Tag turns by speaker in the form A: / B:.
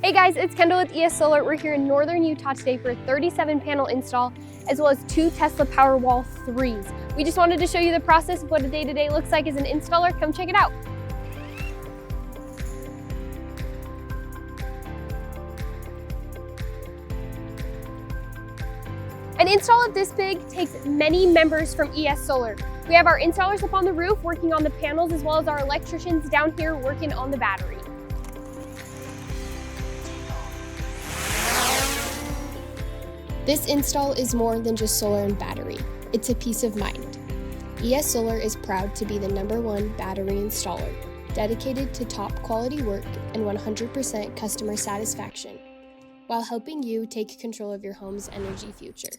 A: Hey guys, it's Kendall with ES Solar. We're here in northern Utah today for a 37 panel install, as well as 2 Tesla Powerwall 3s. We just wanted to show you the process of what a day-to-day looks like as an installer. Come check it out. An install of this big takes many members from ES Solar. We have our installers up on the roof working on the panels, as well as our electricians down here working on the battery. This install is more than just solar and battery. It's a peace of mind. ES Solar is proud to be the #1 battery installer, dedicated to top quality work and 100% customer satisfaction, while helping you take control of your home's energy future.